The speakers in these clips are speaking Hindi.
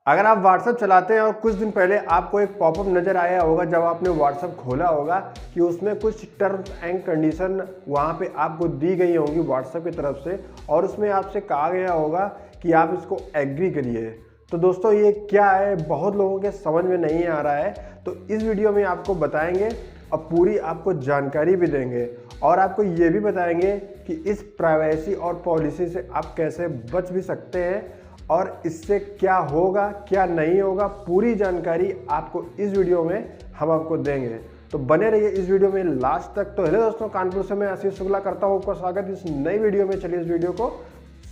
अगर आप व्हाट्सएप चलाते हैं और कुछ दिन पहले आपको एक पॉपअप नज़र आया होगा जब आपने व्हाट्सएप खोला होगा कि उसमें कुछ टर्म्स एंड कंडीशन वहाँ पे आपको दी गई होंगी व्हाट्सएप की तरफ से और उसमें आपसे कहा गया होगा कि आप इसको एग्री करिए। तो दोस्तों ये क्या है, बहुत लोगों के समझ में नहीं आ रहा है, तो इस वीडियो में आपको बताएंगे और पूरी आपको जानकारी भी देंगे और आपको ये भी बताएंगे कि इस प्राइवेसी और पॉलिसी से आप कैसे बच भी सकते हैं और इससे क्या होगा क्या नहीं होगा, पूरी जानकारी आपको इस वीडियो में हम आपको देंगे। तो बने रहिए इस वीडियो में लास्ट तक। तो हेलो दोस्तों, कानपुर से मैं आशीष शुक्ला करता हूँ आपका स्वागत इस नई वीडियो में। चलिए इस वीडियो को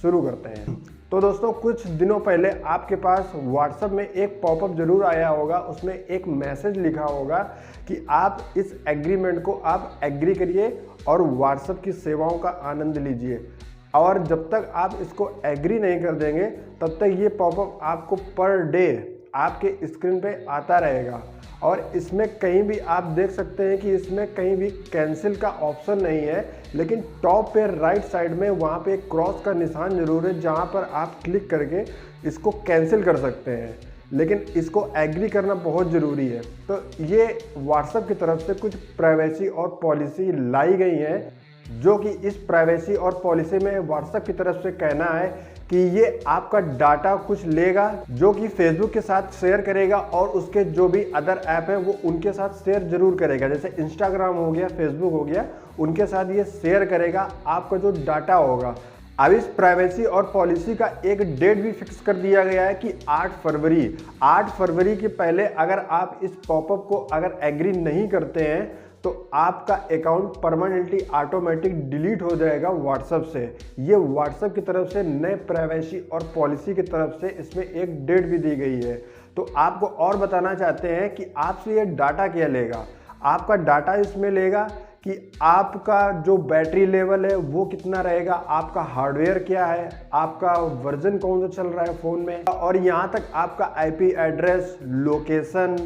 शुरू करते हैं। तो दोस्तों कुछ दिनों पहले आपके पास व्हाट्सएप में एक पॉपअप जरूर आया होगा, उसमें एक मैसेज लिखा होगा कि आप इस एग्रीमेंट को आप एग्री करिए और व्हाट्सएप की सेवाओं का आनंद लीजिए। और जब तक आप इसको एग्री नहीं कर देंगे तब तक ये पॉपअप आपको पर डे आपके स्क्रीन पे आता रहेगा। और इसमें कहीं भी आप देख सकते हैं कि इसमें कहीं भी कैंसिल का ऑप्शन नहीं है, लेकिन टॉप पे राइट साइड में वहाँ पे एक क्रॉस का निशान जरूर है जहाँ पर आप क्लिक करके इसको कैंसिल कर सकते हैं, लेकिन इसको एग्री करना बहुत ज़रूरी है। तो ये व्हाट्सएप की तरफ से कुछ प्राइवेसी और पॉलिसी लाई गई हैं, जो कि इस प्राइवेसी और पॉलिसी में व्हाट्सएप की तरफ से कहना है कि ये आपका डाटा कुछ लेगा जो कि फेसबुक के साथ शेयर करेगा और उसके जो भी अदर ऐप हैं वो उनके साथ शेयर जरूर करेगा, जैसे इंस्टाग्राम हो गया, फेसबुक हो गया, उनके साथ ये शेयर करेगा आपका जो डाटा होगा। अब इस प्राइवेसी और पॉलिसी का एक डेट भी फिक्स कर दिया गया है कि 8 फरवरी के पहले अगर आप इस पॉपअप को अगर एग्री नहीं करते हैं तो आपका अकाउंट परमानेंटली ऑटोमेटिक डिलीट हो जाएगा व्हाट्सएप से। ये व्हाट्सएप की तरफ से नए प्राइवेसी और पॉलिसी की तरफ से इसमें एक डेट भी दी गई है। तो आपको और बताना चाहते हैं कि आपसे ये डाटा क्या लेगा। आपका डाटा इसमें लेगा कि आपका जो बैटरी लेवल है वो कितना रहेगा, आपका हार्डवेयर क्या है, आपका वर्जन कौन सा चल रहा है फ़ोन में, और यहाँ तक आपका आईपी एड्रेस, लोकेशन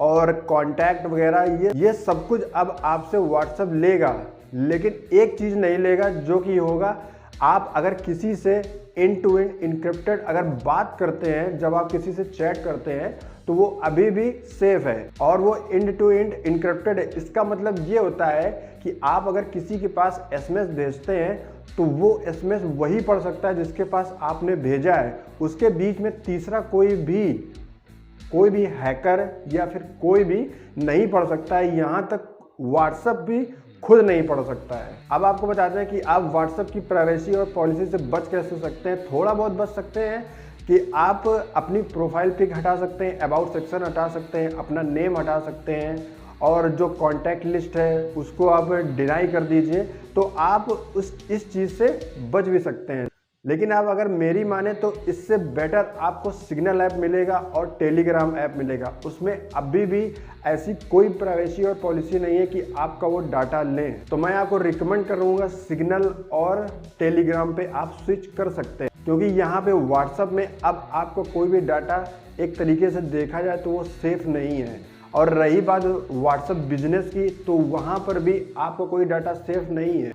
और कॉन्टैक्ट वगैरह, ये सब कुछ अब आपसे व्हाट्सएप लेगा। लेकिन एक चीज़ नहीं लेगा जो कि होगा, आप अगर किसी से एंड टू एंड इनक्रिप्टेड अगर बात करते हैं, जब आप किसी से चैट करते हैं तो वो अभी भी सेफ है और वो एंड टू एंड इनक्रिप्टेड है। इसका मतलब ये होता है कि आप अगर किसी के पास एसएमएस भेजते हैं तो वो एसएमएस वही पढ़ सकता है जिसके पास आपने भेजा है, उसके बीच में तीसरा कोई भी हैकर या फिर कोई भी नहीं पढ़ सकता है, यहाँ तक व्हाट्सएप भी खुद नहीं पढ़ सकता है। अब आपको बताते हैं कि आप व्हाट्सएप की प्राइवेसी और पॉलिसी से बच कैसे सकते हैं। थोड़ा बहुत बच सकते हैं कि आप अपनी प्रोफाइल पिक हटा सकते हैं, अबाउट सेक्शन हटा सकते हैं, अपना नेम हटा सकते हैं और जो कॉन्टैक्ट लिस्ट है उसको आप डिनाई कर दीजिए, तो आप इस चीज़ से बच भी सकते हैं। लेकिन आप अगर मेरी माने तो इससे बेटर आपको सिग्नल ऐप मिलेगा और टेलीग्राम ऐप मिलेगा। उसमें अभी भी ऐसी कोई प्राइवेसी और पॉलिसी नहीं है कि आपका वो डाटा लें। तो मैं आपको रिकमेंड करूँगा सिग्नल और टेलीग्राम पे आप स्विच कर सकते हैं, क्योंकि यहाँ पे व्हाट्सएप में अब आपको कोई भी डाटा एक तरीके से देखा जाए तो वो सेफ नहीं है। और रही बात व्हाट्सएप बिजनेस की, तो वहाँ पर भी आपको कोई डाटा सेफ नहीं है।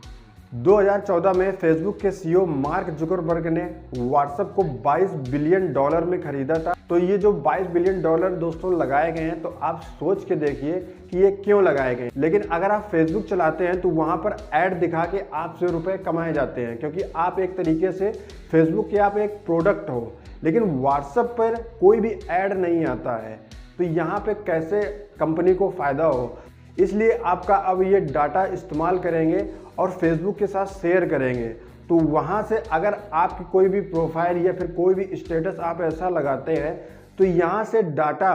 2014 में फेसबुक के सीईओ मार्क जुकरबर्ग ने व्हाट्सएप को $22 बिलियन में खरीदा था। तो ये जो $22 बिलियन दोस्तों लगाए गए हैं, तो आप सोच के देखिए कि ये क्यों लगाए गए। लेकिन अगर आप फेसबुक चलाते हैं तो वहाँ पर ऐड दिखा के आपसे रुपए कमाए जाते हैं, क्योंकि आप एक तरीके से फेसबुक के आप एक प्रोडक्ट हो। लेकिन व्हाट्सएप पर कोई भी ऐड नहीं आता है, तो यहाँ पे कैसे कंपनी को फ़ायदा हो। इसलिए आपका अब ये डाटा इस्तेमाल करेंगे और फेसबुक के साथ शेयर करेंगे, तो वहाँ से अगर आपकी कोई भी प्रोफाइल या फिर कोई भी स्टेटस आप ऐसा लगाते हैं तो यहाँ से डाटा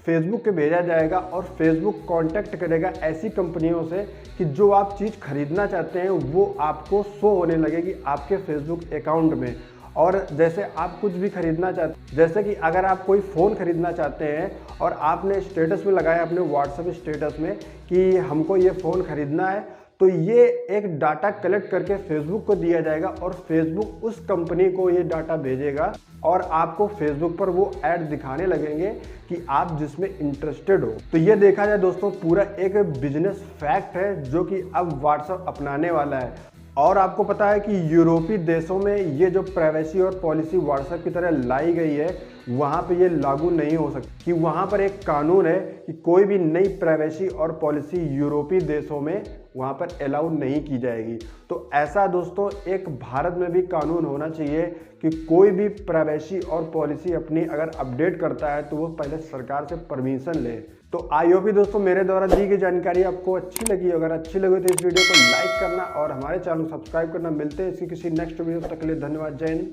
फेसबुक के भेजा जाएगा और फेसबुक कांटेक्ट करेगा ऐसी कंपनियों से कि जो आप चीज़ खरीदना चाहते हैं वो आपको शो होने लगेगी आपके फेसबुक अकाउंट में। और जैसे आप कुछ भी खरीदना चाहते, जैसे कि अगर आप कोई फ़ोन खरीदना चाहते हैं और आपने स्टेटस में लगाया अपने व्हाट्सएप स्टेटस में कि हमको ये फ़ोन खरीदना है, तो ये एक डाटा कलेक्ट करके फेसबुक को दिया जाएगा और फेसबुक उस कंपनी को ये डाटा भेजेगा और आपको फेसबुक पर वो ऐड दिखाने लगेंगे कि आप जिसमें इंटरेस्टेड हो। तो ये देखा जाए दोस्तों, पूरा एक बिजनेस फैक्ट है जो कि अब व्हाट्सएप अपनाने वाला है। और आपको पता है कि यूरोपीय देशों में ये जो प्राइवेसी और पॉलिसी व्हाट्सएप की तरह लाई गई है, वहाँ पे ये लागू नहीं हो सकती, कि वहाँ पर एक कानून है कि कोई भी नई प्राइवेसी और पॉलिसी यूरोपीय देशों में वहाँ पर अलाउ नहीं की जाएगी। तो ऐसा दोस्तों एक भारत में भी कानून होना चाहिए कि कोई भी प्राइवेसी और पॉलिसी अपनी अगर अपडेट करता है तो वो पहले सरकार से परमिशन ले। तो आई होप दोस्तों मेरे द्वारा दी गई जानकारी आपको अच्छी लगी। अगर अच्छी लगी तो इस वीडियो को लाइक करना और हमारे चैनल को सब्सक्राइब करना। मिलते हैं इसकी किसी नेक्स्ट वीडियो तक के लिए। धन्यवाद। जय हिंद।